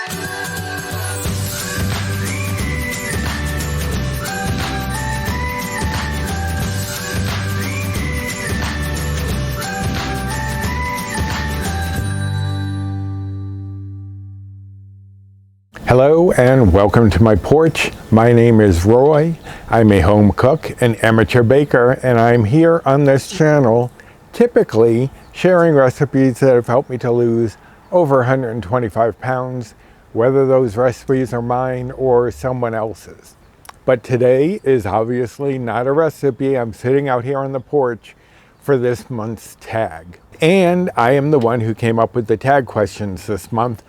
Hello and welcome to my porch. My name is Roy. I'm a home cook and amateur baker, and I'm here on this channel typically sharing recipes that have helped me to lose over 125 pounds, whether those recipes are mine or someone else's. But today is obviously not a recipe. I'm sitting out here on the porch for this month's tag. And I am the one who came up with the tag questions this month.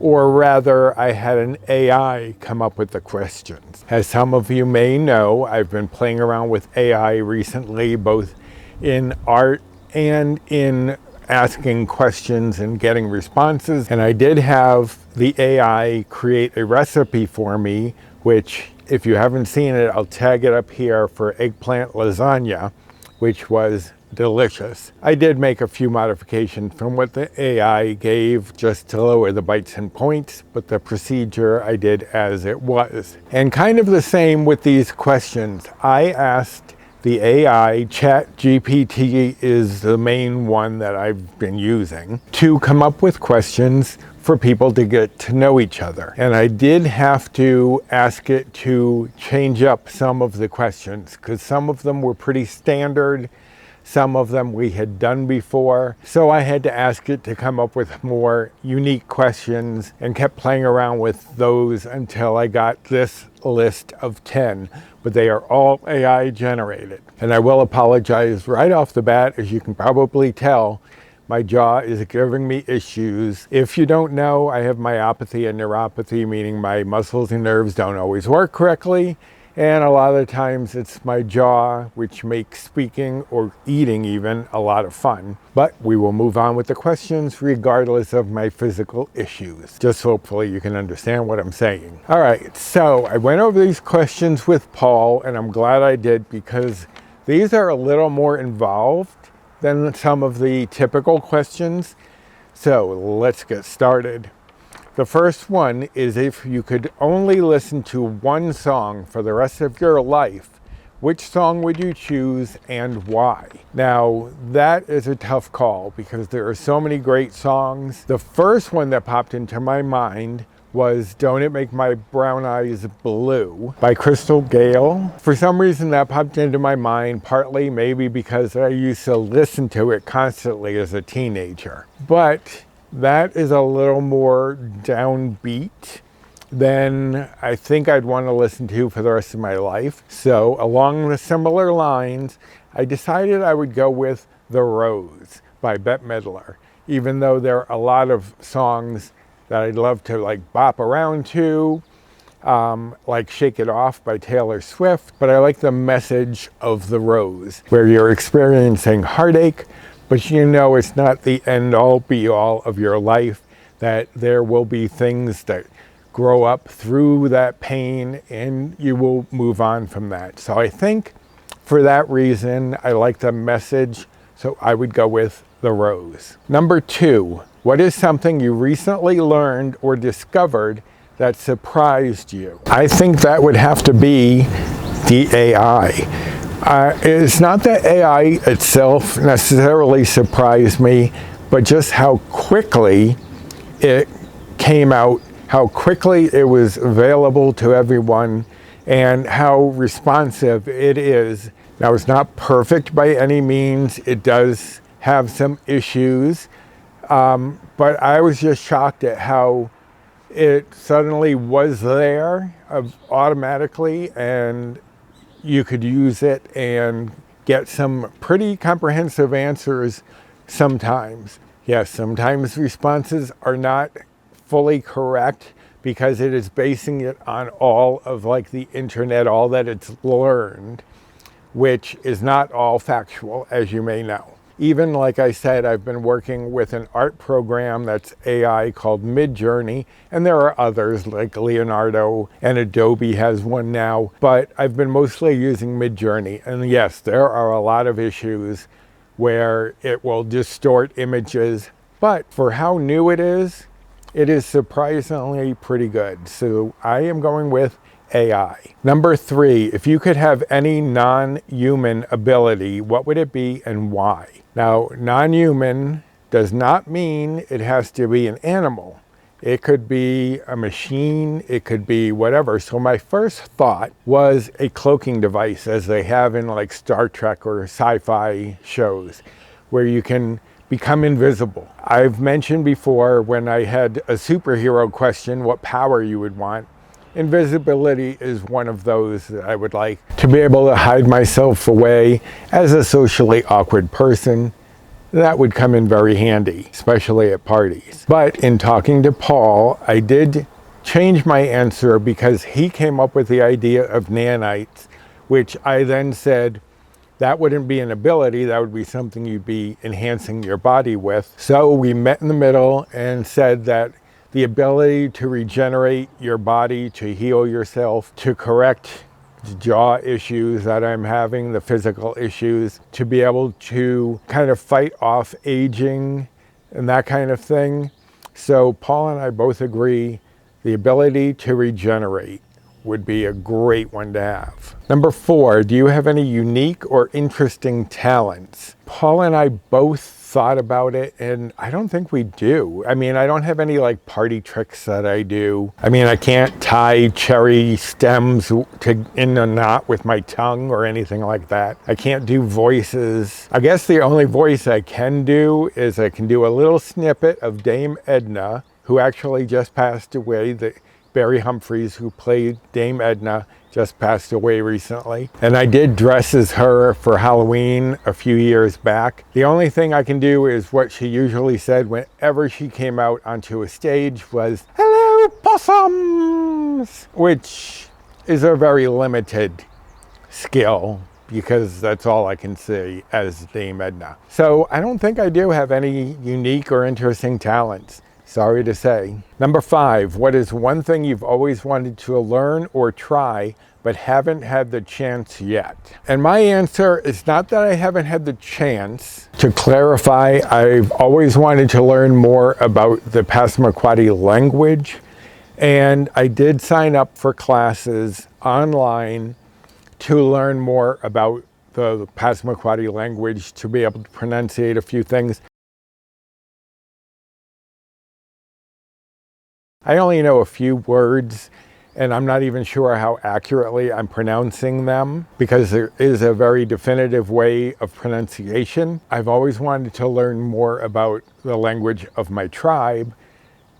Or rather, I had an AI come up with the questions. As some of you may know, I've been playing around with AI recently, both in art and in asking questions and getting responses. And I did have the AI create a recipe for me, which, if you haven't seen it, I'll tag it up here, for eggplant lasagna, which was delicious. I did make a few modifications from what the AI gave just to lower the bites and points, but the procedure I did as it was. And kind of the same with these questions. I asked the AI, ChatGPT is the main one that I've been using, to come up with questions for people to get to know each other. And I did have to ask it to change up some of the questions because some of them were pretty standard. Some of them we had done before. So I had to ask it to come up with more unique questions and kept playing around with those until I got this list of 10. But they are all AI generated. And I will apologize right off the bat. As you can probably tell, my jaw is giving me issues. If you don't know, I have myopathy and neuropathy, meaning my muscles and nerves don't always work correctly. And a lot of the times it's my jaw, which makes speaking or eating even a lot of fun. But we will move on with the questions regardless of my physical issues. Just hopefully you can understand what I'm saying. All right, so I went over these questions with Paul, and I'm glad I did because these are a little more involved than some of the typical questions. So let's get started. The first one is, if you could only listen to one song for the rest of your life, which song would you choose and why? Now, that is a tough call because there are so many great songs. The first one that popped into my mind was Don't It Make My Brown Eyes Blue by Crystal Gayle. For some reason that popped into my mind, partly maybe because I used to listen to it constantly as a teenager. But that is a little more downbeat than I think I'd want to listen to for the rest of my life. So along the similar lines, I decided I would go with The Rose by Bette Midler, even though there are a lot of songs that I'd love to like bop around to, like Shake It Off by Taylor Swift, but I like the message of The Rose, where you're experiencing heartache, but you know it's not the end-all be-all of your life, that there will be things that grow up through that pain and you will move on from that. So I think for that reason, I like the message, so I would go with The Rose. Number 2, what is something you recently learned or discovered that surprised you? I think that would have to be the AI. It's not that AI itself necessarily surprised me, but just how quickly it came out, how quickly it was available to everyone, and how responsive it is. Now, it's not perfect by any means. It does have some issues, but I was just shocked at how it suddenly was there automatically, and you could use it and get some pretty comprehensive answers sometimes. Yes, sometimes responses are not fully correct because it is basing it on all of like the internet, all that it's learned, which is not all factual, as you may know. Even like I said, I've been working with an art program that's AI called Midjourney, and there are others like Leonardo, and Adobe has one now, but I've been mostly using Midjourney. And yes, there are a lot of issues where it will distort images, but for how new it is, it is surprisingly pretty good. So I am going with AI. Number 3, if you could have any non-human ability, what would it be and why? Now, non-human does not mean it has to be an animal. It could be a machine, it could be whatever. So my first thought was a cloaking device, as they have in like Star Trek or sci-fi shows, where you can become invisible. I've mentioned before, when I had a superhero question, what power you would want. Invisibility is one of those that I would like, to be able to hide myself away as a socially awkward person. That would come in very handy, especially at parties. But in talking to Paul, I did change my answer because he came up with the idea of nanites, which I then said, that wouldn't be an ability, that would be something you'd be enhancing your body with. So we met in the middle and said that the ability to regenerate your body, to heal yourself, to correct jaw issues that I'm having, the physical issues, to be able to kind of fight off aging and that kind of thing. So Paul and I both agree the ability to regenerate would be a great one to have. Number 4, do you have any unique or interesting talents? Paul and I both thought about it, and I don't think we do. I mean, I don't have any like party tricks that I do. I mean, I can't tie cherry stems in a knot with my tongue or anything like that. I can't do voices. I guess the only voice I can do is I can do a little snippet of Dame Edna, who actually just passed away. Barry Humphries, who played Dame Edna, just passed away recently. And I did dress as her for Halloween a few years back. The only thing I can do is what she usually said whenever she came out onto a stage was, "Hello, possums," which is a very limited skill because that's all I can say as Dame Edna. So I don't think I do have any unique or interesting talents. Sorry to say. Number 5, what is one thing you've always wanted to learn or try but haven't had the chance yet? And my answer is not that I haven't had the chance. To clarify, I've always wanted to learn more about the Passamaquoddy language, and I did sign up for classes online to learn more about the Passamaquoddy language, to be able to pronunciate a few things. I only know a few words, and I'm not even sure how accurately I'm pronouncing them because there is a very definitive way of pronunciation. I've always wanted to learn more about the language of my tribe,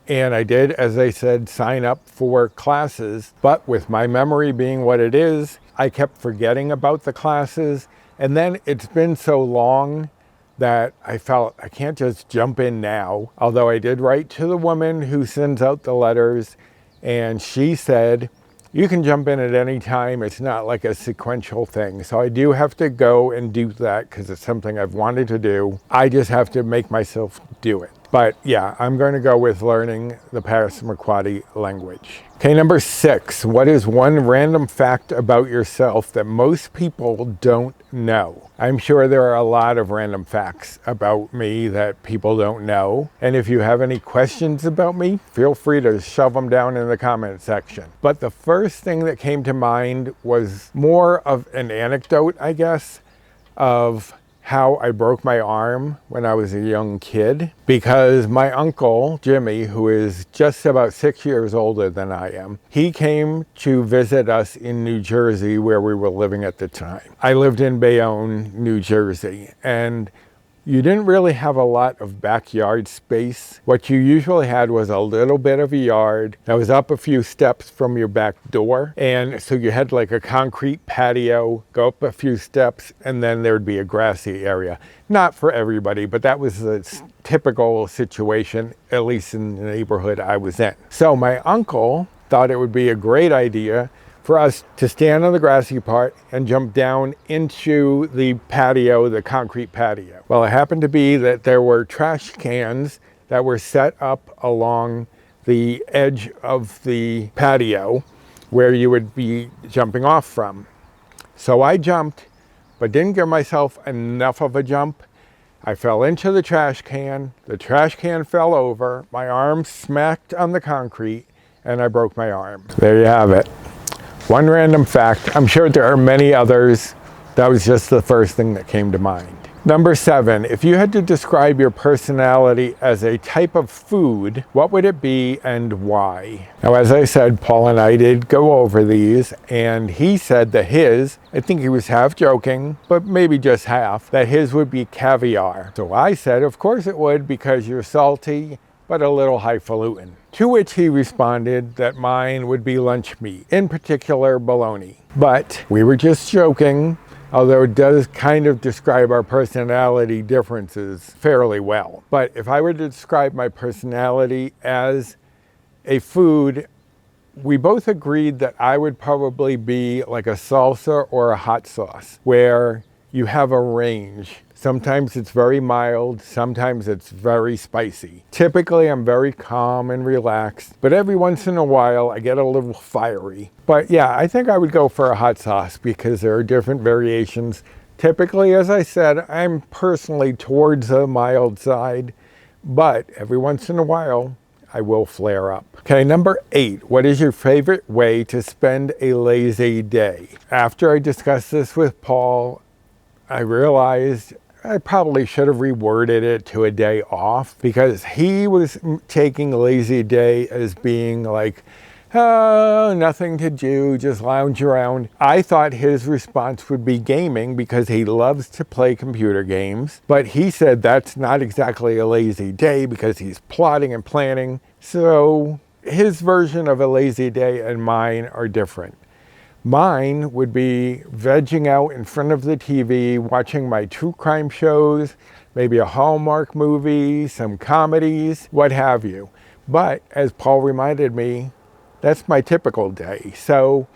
and I did, as I said, sign up for classes, but with my memory being what it is, I kept forgetting about the classes, and then it's been so long that I felt I can't just jump in now. Although I did write to the woman who sends out the letters, and she said, you can jump in at any time. It's not like a sequential thing. So I do have to go and do that because it's something I've wanted to do. I just have to make myself do it. But yeah, I'm going to go with learning the Passamaquoddy language. Okay, number 6, what is one random fact about yourself that most people don't know? I'm sure there are a lot of random facts about me that people don't know. And if you have any questions about me, feel free to shove them down in the comment section. But the first thing that came to mind was more of an anecdote, I guess, of how I broke my arm when I was a young kid, because my uncle, Jimmy, who is just about 6 years older than I am, he came to visit us in New Jersey where we were living at the time. I lived in Bayonne, New Jersey, and you didn't really have a lot of backyard space. What you usually had was a little bit of a yard that was up a few steps from your back door. And so you had like a concrete patio, go up a few steps, and then there'd be a grassy area. Not for everybody, but that was a typical situation, at least in the neighborhood I was in. So my uncle thought it would be a great idea for us to stand on the grassy part and jump down into the patio, the concrete patio. Well, it happened to be that there were trash cans that were set up along the edge of the patio where you would be jumping off from. So I jumped, but didn't give myself enough of a jump, I fell into the trash can fell over, my arm smacked on the concrete, and I broke my arm. There you have it. One random fact. I'm sure there are many others. That was just the first thing that came to mind. Number 7, if you had to describe your personality as a type of food, what would it be and why? Now, as I said, Paul and I did go over these, and he said that his, I think he was half joking, but maybe just half, that his would be caviar. So I said, of course it would, because you're salty, but a little highfalutin. To which he responded that mine would be lunch meat, in particular bologna. But we were just joking, although it does kind of describe our personality differences fairly well. But if I were to describe my personality as a food, we both agreed that I would probably be like a salsa or a hot sauce, where you have a range. Sometimes it's very mild, sometimes it's very spicy. Typically, I'm very calm and relaxed, but every once in a while, I get a little fiery. But yeah, I think I would go for a hot sauce because there are different variations. Typically, as I said, I'm personally towards the mild side, but every once in a while, I will flare up. Okay, number 8, what is your favorite way to spend a lazy day? After I discussed this with Paul, I realized I probably should have reworded it to a day off, because he was taking lazy day as being like, oh, nothing to do, just lounge around. I thought his response would be gaming because he loves to play computer games, but he said that's not exactly a lazy day because he's plotting and planning. So his version of a lazy day and mine are different. Mine would be vegging out in front of the TV, watching my true crime shows, maybe a Hallmark movie, some comedies, what have you. But as Paul reminded me, that's my typical day. So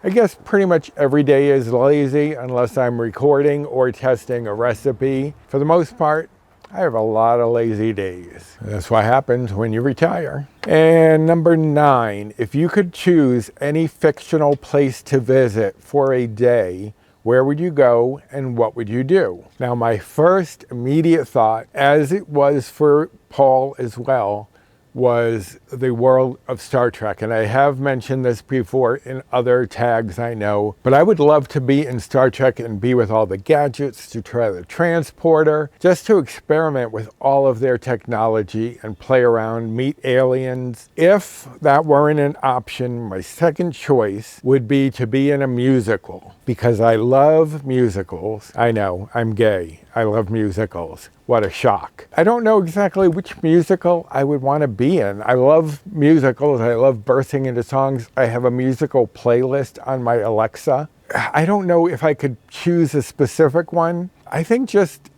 I guess pretty much every day is lazy unless I'm recording or testing a recipe. For the most part, I have a lot of lazy days. That's what happens when you retire. And number 9, if you could choose any fictional place to visit for a day, where would you go and what would you do? Now, my first immediate thought, as it was for Paul as well, was the world of Star Trek. And I have mentioned this before in other tags, I know, but I would love to be in Star Trek and be with all the gadgets, to try the transporter, just to experiment with all of their technology and play around, meet aliens. If that weren't an option, my second choice would be to be in a musical, because I love musicals. I know, I'm gay. I love musicals. What a shock. I don't know exactly which musical I would want to be in. I love musicals. I love bursting into songs. I have a musical playlist on my Alexa. I don't know if I could choose a specific one. I think just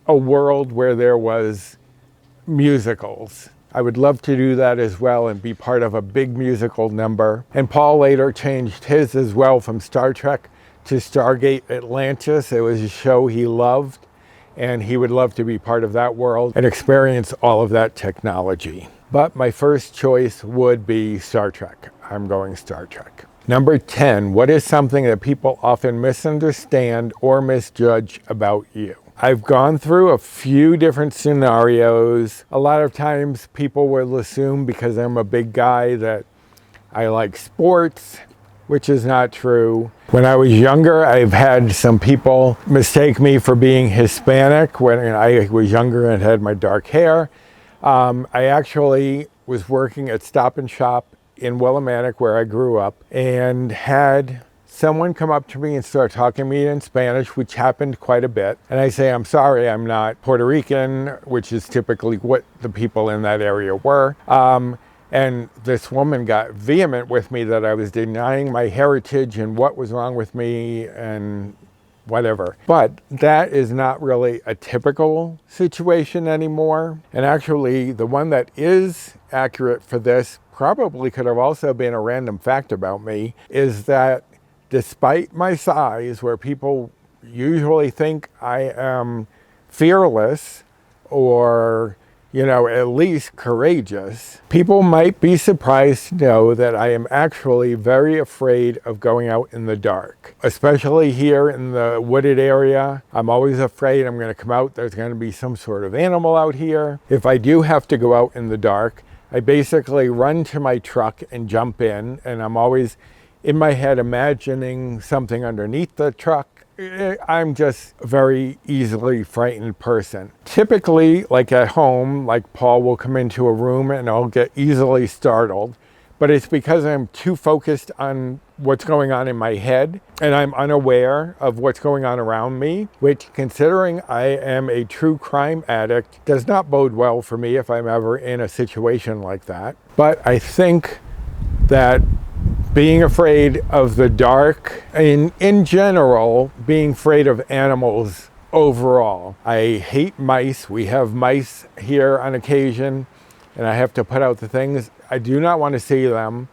a world where there was musicals. I would love to do that as well and be part of a big musical number. And Paul later changed his as well from Star Trek to Stargate Atlantis. It was a show he loved, and he would love to be part of that world and experience all of that technology. But my first choice would be Star Trek. I'm going Star Trek. Number 10, what is something that people often misunderstand or misjudge about you? I've gone through a few different scenarios. A lot of times people will assume because I'm a big guy that I like sports, which is not true. When I was younger, I've had some people mistake me for being Hispanic when I was younger and had my dark hair. I actually was working at Stop and Shop in Willimantic, where I grew up, and had someone come up to me and start talking to me in Spanish, which happened quite a bit. And I say, I'm sorry, I'm not Puerto Rican, which is typically what the people in that area were. And this woman got vehement with me that I was denying my heritage and what was wrong with me and whatever. But that is not really a typical situation anymore. And actually, the one that is accurate for this probably could have also been a random fact about me, is that despite my size, where people usually think I am fearless or at least courageous. People might be surprised to know that I am actually very afraid of going out in the dark, especially here in the wooded area. I'm always afraid I'm going to come out, there's going to be some sort of animal out here. If I do have to go out in the dark, I basically run to my truck and jump in, and I'm always in my head imagining something underneath the truck. I'm just a very easily frightened person. Typically, like at home, like Paul will come into a room and I'll get easily startled, but it's because I'm too focused on what's going on in my head and I'm unaware of what's going on around me, which, considering I am a true crime addict, does not bode well for me if I'm ever in a situation like that. But I think that being afraid of the dark, and in general, being afraid of animals overall. I hate mice. We have mice here on occasion, and I have to put out the things. I do not want to see them.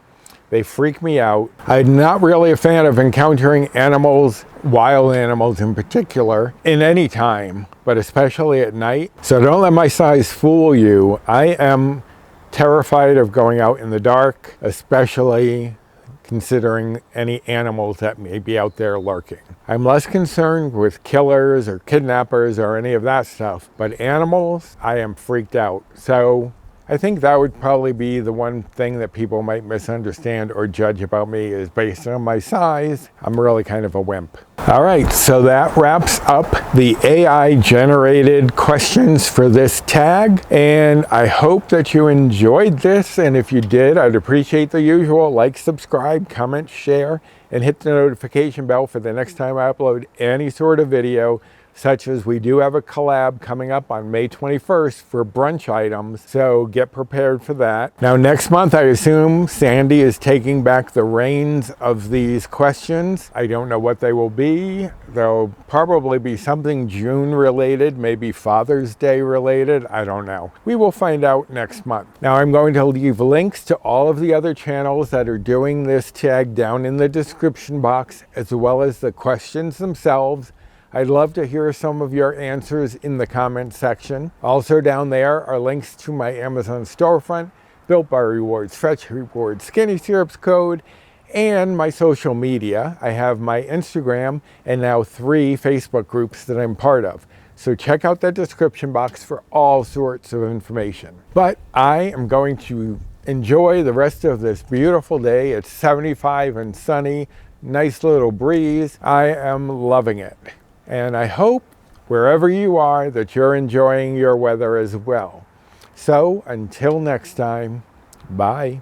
They freak me out. I'm not really a fan of encountering animals, wild animals in particular, in any time, but especially at night. So don't let my size fool you. I am terrified of going out in the dark, especially considering any animals that may be out there lurking. I'm less concerned with killers or kidnappers or any of that stuff, but animals, I am freaked out. So I think that would probably be the one thing that people might misunderstand or judge about me, is based on my size. I'm really kind of a wimp. All right, so that wraps up the AI generated questions for this tag, and I hope that you enjoyed this, and if you did, I'd appreciate the usual: like, subscribe, comment, share, and hit the notification bell for the next time I upload any sort of video, such as we do have a collab coming up on May 21st for brunch items, so get prepared for that. Now, next month, I assume Sandy is taking back the reins of these questions. I don't know what they will be. They'll probably be something June related, maybe Father's Day related, I don't know. We will find out next month. Now, I'm going to leave links to all of the other channels that are doing this tag down in the description box, as well as the questions themselves. I'd love to hear some of your answers in the comment section. Also down there are links to my Amazon storefront, Built Bar Rewards, Fresh Rewards, Skinny Syrups code, and my social media. I have my Instagram and now 3 Facebook groups that I'm part of. So check out that description box for all sorts of information. But I am going to enjoy the rest of this beautiful day. It's 75 and sunny, nice little breeze. I am loving it. And I hope, wherever you are, that you're enjoying your weather as well. So, until next time, bye.